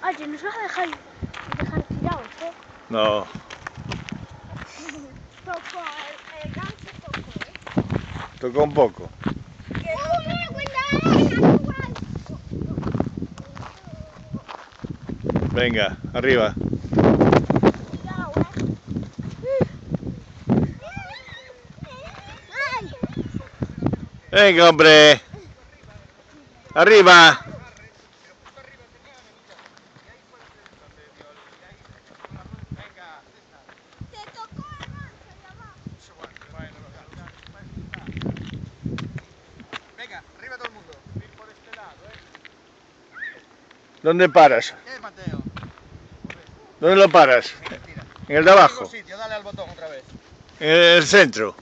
Oye, nos vas a dejar tirados, ¿eh? No. Tocó, el gancho tocó, ¿eh? Tocó un poco. Venga, arriba. Venga, hombre. Arriba. Venga, arriba todo el mundo. Por este lado, ¿Dónde paras? ¿Qué, Mateo? ¿Dónde lo paras? Venga, tira. En el de abajo. Sitio, dale al botón otra vez. En el centro.